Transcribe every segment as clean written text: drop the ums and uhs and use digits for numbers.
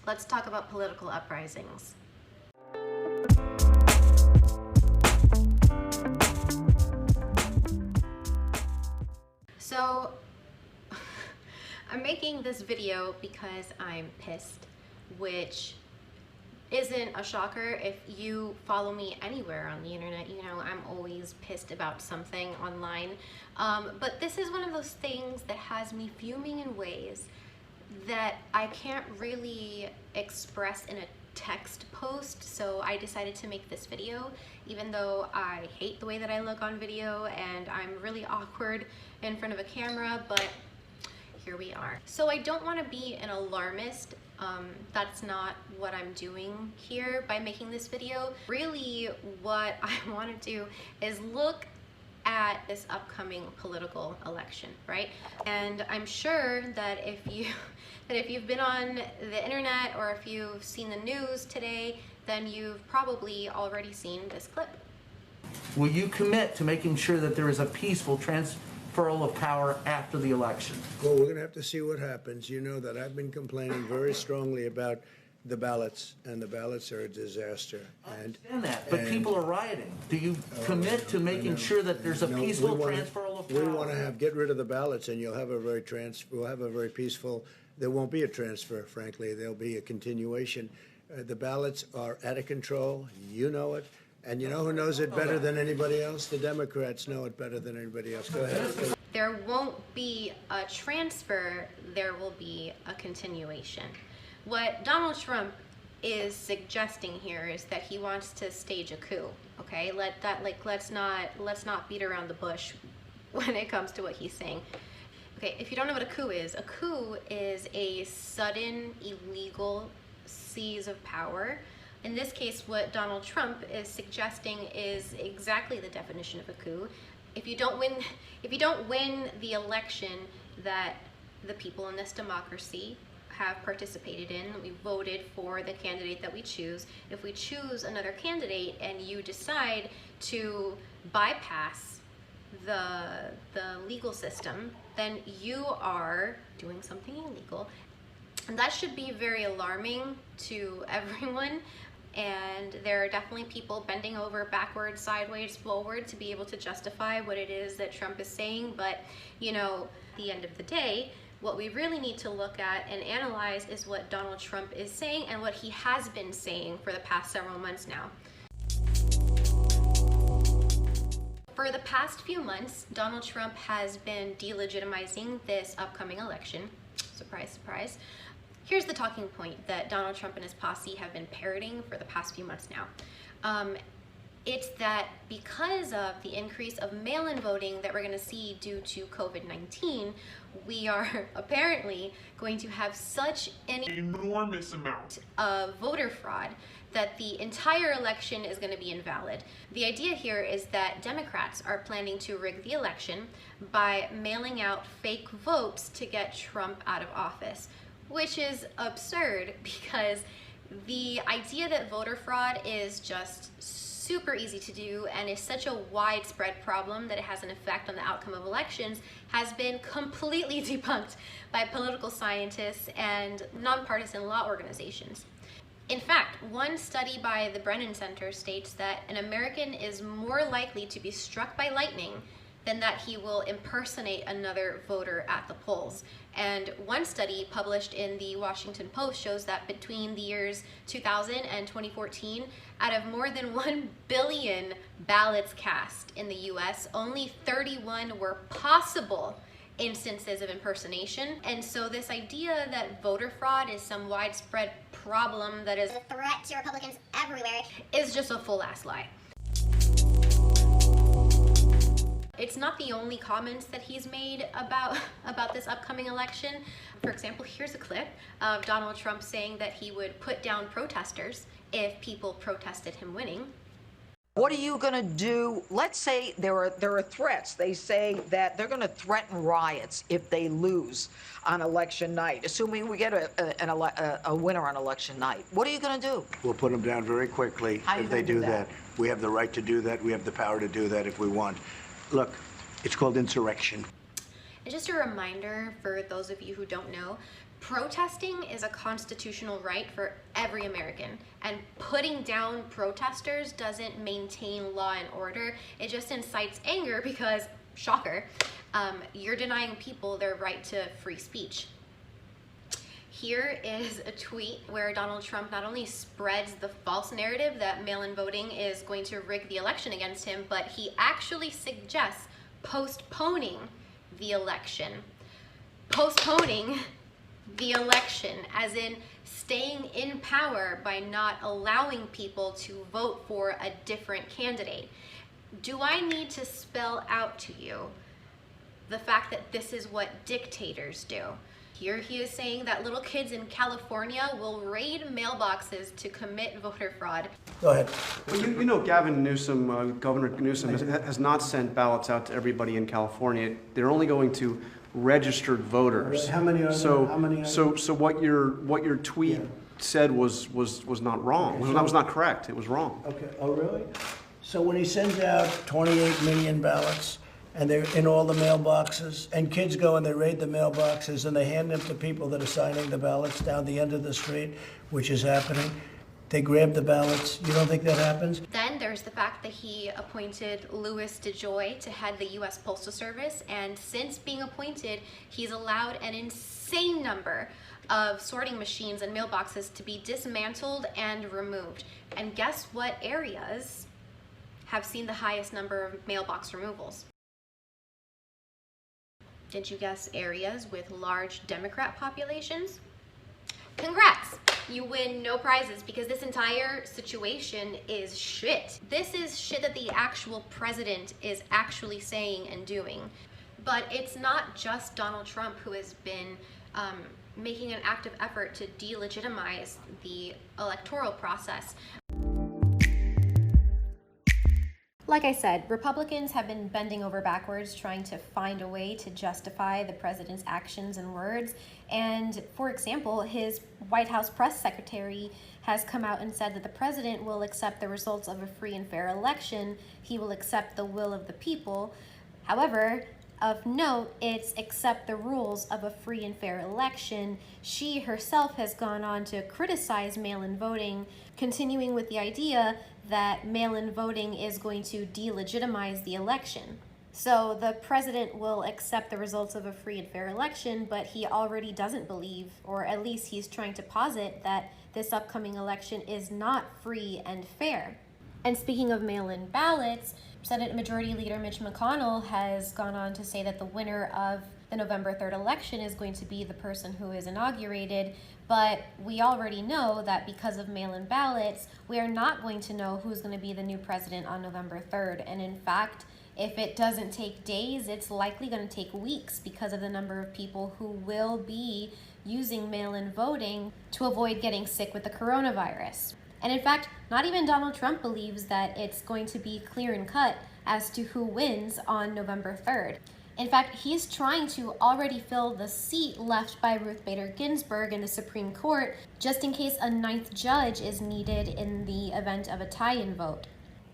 let's talk about political uprisings. So, I'm making this video because I'm pissed, which isn't a shocker. If you follow me anywhere on the internet, you know I'm always pissed about something online. But this is one of those things that has me fuming in ways that I can't really express in a text post, so I decided to make this video, even though I hate the way that I look on video and I'm really awkward in front of a camera, but here we are. So I don't want to be an alarmist. That's not what I'm doing here by making this video. Really, what I want to do is look at this upcoming political election, right? And I'm sure that if you've been on the internet or if you've seen the news today, then you've probably already seen this clip. Will you commit to making sure that there is a peaceful transferal of power after the election? Well, we're going to have to see what happens. You know that I've been complaining very strongly about the ballots, and the ballots are a disaster. I understand that, but people are rioting. Do you commit to making sure that there's a peaceful transferal of power? We want to get rid of the ballots, and we'll have a very peaceful. There won't be a transfer, frankly. There'll be a continuation. The ballots are out of control. You know it. And you know who knows it better than anybody else? The Democrats know it better than anybody else. Go ahead. There won't be a transfer, there will be a continuation. What Donald Trump is suggesting here is that he wants to stage a coup, okay? Let's not beat around the bush when it comes to what he's saying. Okay, if you don't know what a coup is a sudden illegal seize of power. In this case, what Donald Trump is suggesting is exactly the definition of a coup. If you don't win the election that the people in this democracy have participated in, we voted for the candidate that we choose. If we choose another candidate and you decide to bypass the legal system, then you are doing something illegal. And that should be very alarming to everyone. And there are definitely people bending over backwards, sideways, forward to be able to justify what it is that Trump is saying. But, you know, at the end of the day, what we really need to look at and analyze is what Donald Trump is saying and what he has been saying for the past several months now. For the past few months, Donald Trump has been delegitimizing this upcoming election. Surprise, surprise. Here's the talking point that Donald Trump and his posse have been parroting for the past few months now. It's that because of the increase of mail-in voting that we're going to see due to COVID-19, we are apparently going to have such an enormous amount of voter fraud that the entire election is going to be invalid. The idea here is that Democrats are planning to rig the election by mailing out fake votes to get Trump out of office, which is absurd because the idea that voter fraud is just super easy to do and is such a widespread problem that it has an effect on the outcome of elections has been completely debunked by political scientists and nonpartisan law organizations. In fact, one study by the Brennan Center states that an American is more likely to be struck by lightning than that he will impersonate another voter at the polls. And one study published in the Washington Post shows that between the years 2000 and 2014, out of more than 1 billion ballots cast in the US, only 31 were possible instances of impersonation. And so this idea that voter fraud is some widespread problem that is a threat to Republicans everywhere is just a full-ass lie. It's not the only comments that he's made about this upcoming election. For example, here's a clip of Donald Trump saying that he would put down protesters if people protested him winning. What are you going to do? Let's say there are threats. They say that they're going to threaten riots if they lose on election night, assuming we get a winner on election night. What are you going to do? We'll put them down very quickly if they do that. We have the right to do that. We have the power to do that if we want. Look, it's called insurrection. And just a reminder for those of you who don't know, Protesting is a constitutional right for every American, and putting down protesters doesn't maintain law and order. It just incites anger because, shocker, you're denying people their right to free speech. Here is a tweet where Donald Trump not only spreads the false narrative that mail-in voting is going to rig the election against him, but he actually suggests postponing the election. Postponing the election, as in staying in power by not allowing people to vote for a different candidate. Do I need to spell out to you the fact that this is what dictators do? Here he is saying that little kids in California will raid mailboxes to commit voter fraud. Go ahead. Well, you know, Gavin Newsom, Governor Newsom, has not sent ballots out to everybody in California. They're only going to registered voters. How many are there? How many are there? So what your tweet said was not wrong. Okay, was not correct. It was wrong. Okay, oh, really? So when he sends out 28 million ballots, and they're in all the mailboxes, and kids go and they raid the mailboxes, and they hand them to people that are signing the ballots down the end of the street, which is happening, they grab the ballots. You don't think that happens? Then there's the fact that he appointed Louis DeJoy to head the U.S. Postal Service, and since being appointed, he's allowed an insane number of sorting machines and mailboxes to be dismantled and removed. And guess what areas have seen the highest number of mailbox removals? Did you guess areas with large Democrat populations? Congrats! You win no prizes because this entire situation is shit. This is shit that the actual president is actually saying and doing. But it's not just Donald Trump who has been making an active effort to delegitimize the electoral process. Like I said, Republicans have been bending over backwards trying to find a way to justify the president's actions and words. And for example, his White House press secretary has come out and said that the president will accept the results of a free and fair election. He will accept the will of the people. However, of note, it's accept the rules of a free and fair election. She herself has gone on to criticize mail-in voting, continuing with the idea that mail-in voting is going to delegitimize the election. So the president will accept the results of a free and fair election, but he already doesn't believe, or at least he's trying to posit, that this upcoming election is not free and fair. And speaking of mail-in ballots, Senate Majority Leader Mitch McConnell has gone on to say that the winner of the November 3rd election is going to be the person who is inaugurated, but we already know that because of mail-in ballots, we are not going to know who's going to be the new president on November 3rd. And in fact, if it doesn't take days, it's likely going to take weeks because of the number of people who will be using mail-in voting to avoid getting sick with the coronavirus. And in fact, not even Donald Trump believes that it's going to be clear and cut as to who wins on November 3rd. In fact, he's trying to already fill the seat left by Ruth Bader Ginsburg in the Supreme Court, just in case a ninth judge is needed in the event of a tie-in vote.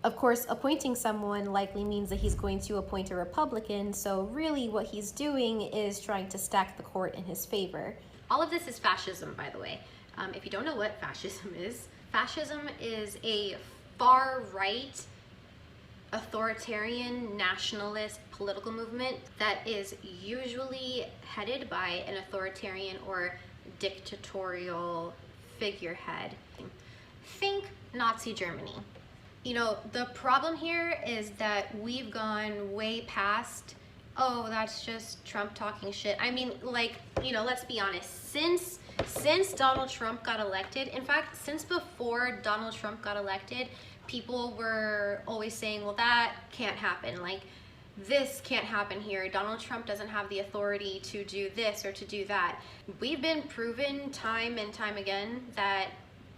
Of course, appointing someone likely means that he's going to appoint a Republican, so really what he's doing is trying to stack the court in his favor. All of this is fascism, by the way. If you don't know what fascism is a far-right, authoritarian, nationalist political movement that is usually headed by an authoritarian or dictatorial figurehead. Think Nazi Germany. You know, the problem here is that we've gone way past, oh, that's just Trump talking shit. I mean, like, you know, let's be honest. Since Donald Trump got elected, in fact, since before Donald Trump got elected, people were always saying, well, that can't happen. Like, this can't happen here. Donald Trump doesn't have the authority to do this or to do that. We've been proven time and time again that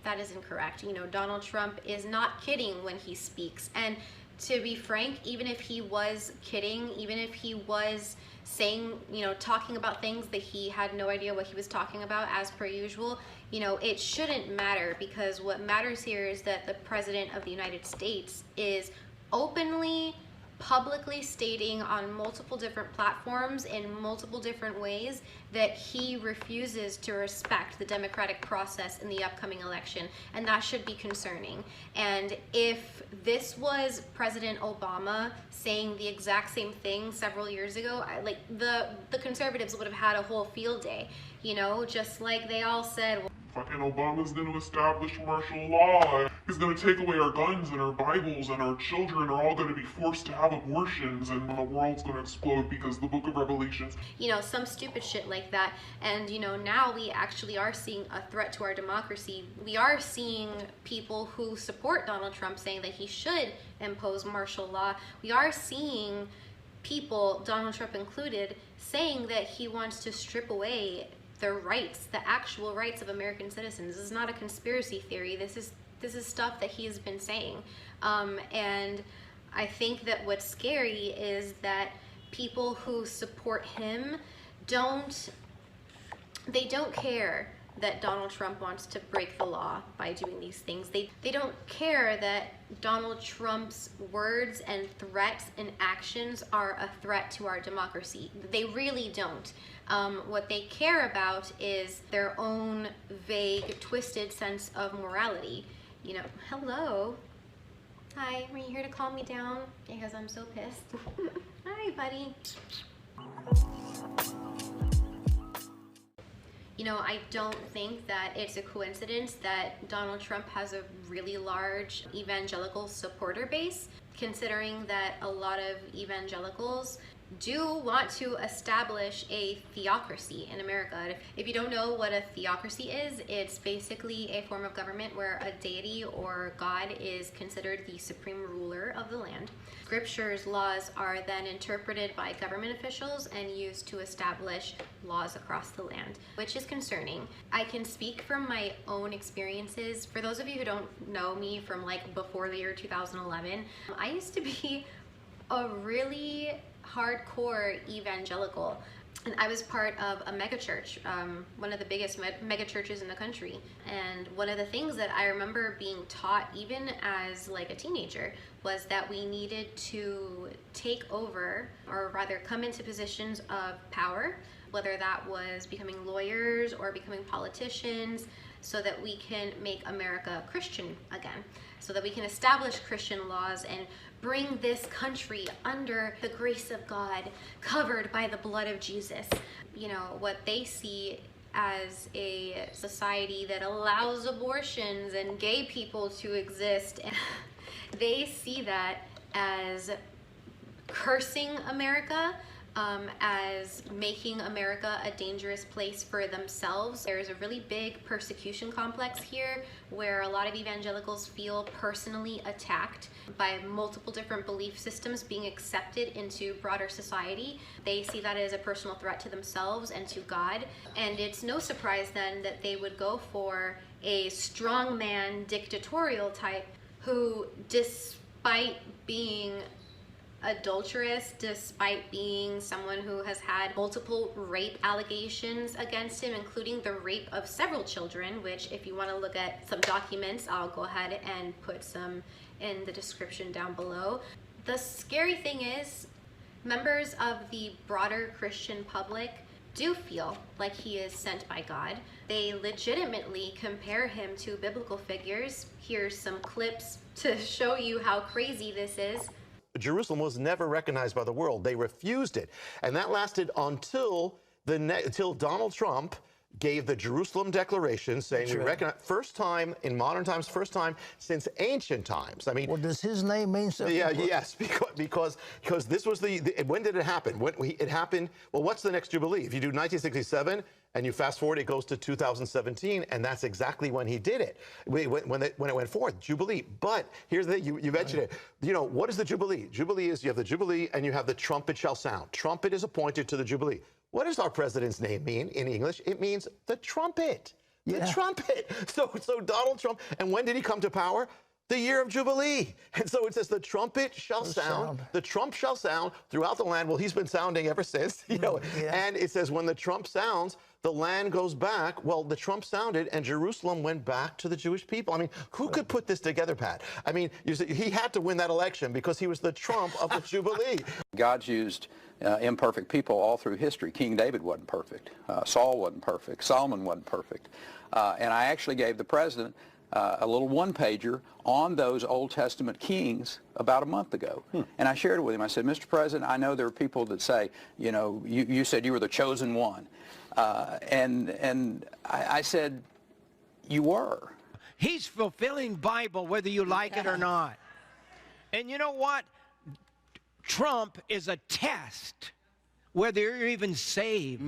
that is incorrect. You know, Donald Trump is not kidding when he speaks. And to be frank, even if he was kidding, even if he was saying, you know, talking about things that he had no idea what he was talking about as per usual, you know, it shouldn't matter, because what matters here is that the President of the United States is openly publicly stating on multiple different platforms in multiple different ways that he refuses to respect the democratic process in the upcoming election, and that should be concerning. And if this was President Obama saying the exact same thing several years ago, the conservatives would have had a whole field day, you know, just like they all said, fucking Obama's going to establish martial law. He's going to take away our guns and our Bibles, and our children are all going to be forced to have abortions, and the world's going to explode because the book of Revelations. You know, some stupid shit like that. And, you know, now we actually are seeing a threat to our democracy. We are seeing people who support Donald Trump saying that he should impose martial law. We are seeing people, Donald Trump included, saying that he wants to strip away the rights, the actual rights of American citizens. This is not a conspiracy theory. This is stuff that he has been saying. And I think that what's scary is that people who support him don't care that Donald Trump wants to break the law by doing these things. They don't care that Donald Trump's words and threats and actions are a threat to our democracy. They really don't. What they care about is their own vague, twisted sense of morality. You know, hello. Hi, were you here to calm me down? Because I'm so pissed. Hi, buddy. You know, I don't think that it's a coincidence that Donald Trump has a really large evangelical supporter base, considering that a lot of evangelicals do want to establish a theocracy in America. If you don't know what a theocracy is, it's basically a form of government where a deity or God is considered the supreme ruler of the land. Scripture's laws are then interpreted by government officials and used to establish laws across the land, which is concerning. I can speak from my own experiences. For those of you who don't know me from like before the year 2011, I used to be a really hardcore evangelical, and I was part of a megachurch, one of the biggest megachurches in the country. And one of the things that I remember being taught even as like a teenager was that we needed to take over, or rather come into positions of power, whether that was becoming lawyers or becoming politicians, so that we can make America Christian again, so that we can establish Christian laws and bring this country under the grace of God, covered by the blood of Jesus. You know, what they see as a society that allows abortions and gay people to exist, they see that as cursing America, as making America a dangerous place for themselves. There's a really big persecution complex here where a lot of evangelicals feel personally attacked by multiple different belief systems being accepted into broader society. They see that as a personal threat to themselves and to God. And it's no surprise then that they would go for a strongman dictatorial type who, despite being adulterous, despite being someone who has had multiple rape allegations against him, including the rape of several children, which if you want to look at some documents, I'll go ahead and put some in the description down below. The scary thing is, members of the broader Christian public do feel like he is sent by God. They legitimately compare him to biblical figures. Here's some clips to show you how crazy this is. Jerusalem was never recognized by the world. They refused it. And that lasted until Donald Trump gave the Jerusalem Declaration saying we recognize, first time in modern times, first time since ancient times. I mean, well, does his name mean something? Yeah, yes, because this was when did it happen? It happened, well, what's the next Jubilee? If you do 1967 and you fast forward, it goes to 2017, and that's exactly when he did it, when it went forth, Jubilee. But here's the thing, you mentioned it. You know, what is the Jubilee? Jubilee is, you have the Jubilee and you have the trumpet shall sound. Trumpet is appointed to the Jubilee. What does our president's name mean in English? It means the trumpet. The trumpet. So Donald Trump, and when did he come to power? The year of Jubilee. And so it says the trumpet shall sound, the trump shall sound throughout the land. Well, he's been sounding ever since, you know. And it says when the trump sounds, the land goes back. Well, the Trump sounded, and Jerusalem went back to the Jewish people. I mean, who could put this together, Pat? I mean, you see, he had to win that election because he was the Trump of the Jubilee. God's used imperfect people all through history. King David wasn't perfect. Saul wasn't perfect. Solomon wasn't perfect. And I actually gave the president a little one-pager on those Old Testament kings about a month ago. And I shared it with him. I said, Mr. President, I know there are people that say, you know, you said you were the chosen one. And I said, you were. He's fulfilling Bible whether you like it or not. And you know what? Trump is a test whether you're even saved.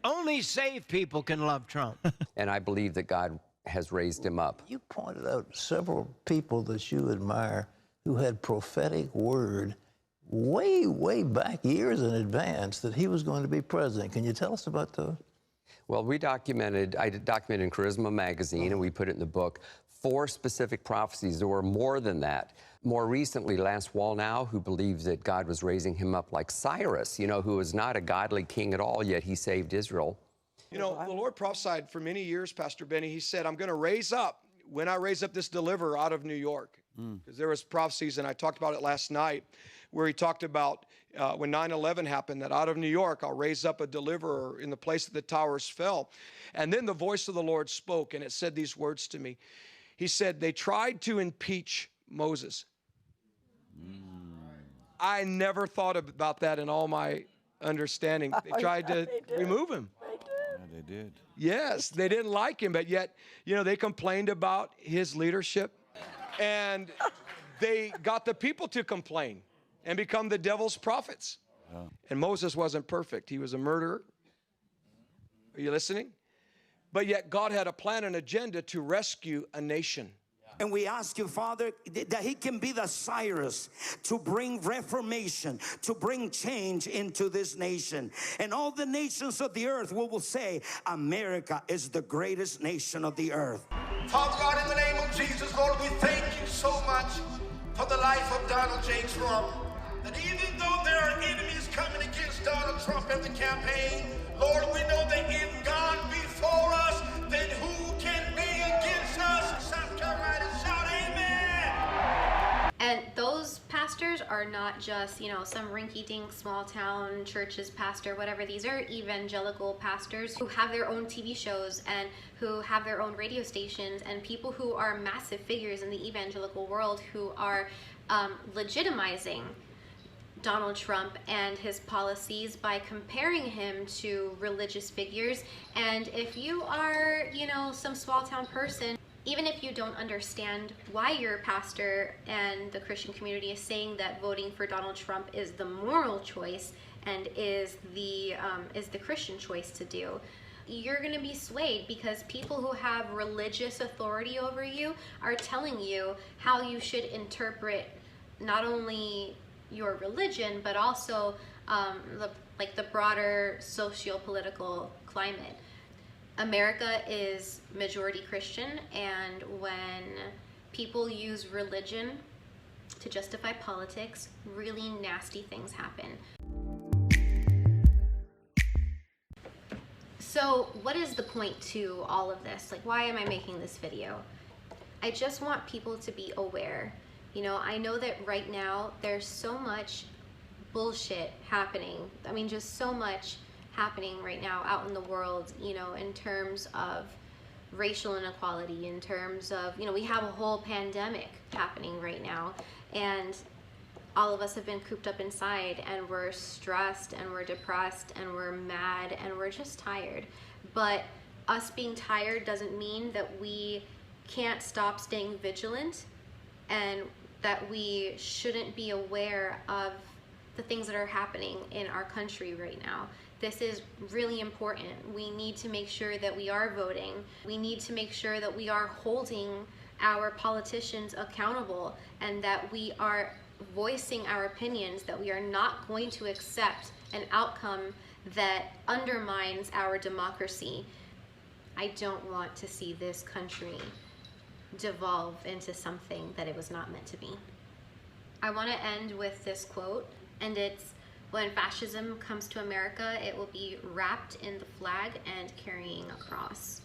Only saved people can love Trump. And I believe that God has raised him up. You pointed out several people that you admire who had prophetic word way, way back years in advance that he was going to be president. Can you tell us about those? Well, I documented in Charisma magazine, and we put it in the book, 4 specific prophecies. There were more than that. More recently, Lance Wallnau, who believes that God was raising him up like Cyrus, you know, who was not a godly king at all, yet he saved Israel. You know, the Lord prophesied for many years, Pastor Benny. He said, I'm going to raise up, when I raise up this deliverer out of New York. Because there was prophecies, and I talked about it last night, where he talked about when 9/11 happened, that out of New York, I'll raise up a deliverer in the place that the towers fell. And then the voice of the Lord spoke, and it said these words to me. He said, they tried to impeach Moses. I never thought about that in all my understanding. They tried to remove him. They did. Yes, they didn't like him, but yet, you know, they complained about his leadership. And they got the people to complain and become the devil's prophets. Yeah. And Moses wasn't perfect. He was a murderer. Are you listening? But yet God had a plan and agenda to rescue a nation. And we ask you, Father, that he can be the Cyrus to bring reformation, to bring change into this nation. And all the nations of the earth will say, America is the greatest nation of the earth. Father God, in the name of Jesus, Lord, we thank you so much for the life of Donald J. Trump. That even though there are enemies coming against Donald Trump in the campaign, Lord, we know that if God be for us, then who can be against us? South Carolina, shout amen. And those pastors are not just, you know, some rinky-dink small town church's pastor, whatever. These are evangelical pastors who have their own TV shows and who have their own radio stations, and people who are massive figures in the evangelical world who are legitimizing Donald Trump and his policies by comparing him to religious figures. And if you are, you know, some small town person, even if you don't understand why your pastor and the Christian community is saying that voting for Donald Trump is the moral choice and is the Christian choice to do, you're going to be swayed because people who have religious authority over you are telling you how you should interpret not only your religion, but also the broader socio-political climate. America is majority Christian, and when people use religion to justify politics, really nasty things happen. So what is the point to all of this? Like, why am I making this video? I just want people to be aware. You know, I know that right now there's so much bullshit happening. I mean, just so much happening right now out in the world, you know, in terms of racial inequality, in terms of, you know, we have a whole pandemic happening right now, and all of us have been cooped up inside, and we're stressed, and we're depressed, and we're mad, and we're just tired. But us being tired doesn't mean that we can't stop staying vigilant, and that we shouldn't be aware of the things that are happening in our country right now. This is really important. We need to make sure that we are voting. We need to make sure that we are holding our politicians accountable, and that we are voicing our opinions, that we are not going to accept an outcome that undermines our democracy. I don't want to see this country devolve into something that it was not meant to be. I want to end with this quote, and it's When fascism comes to America, it will be wrapped in the flag and carrying a cross.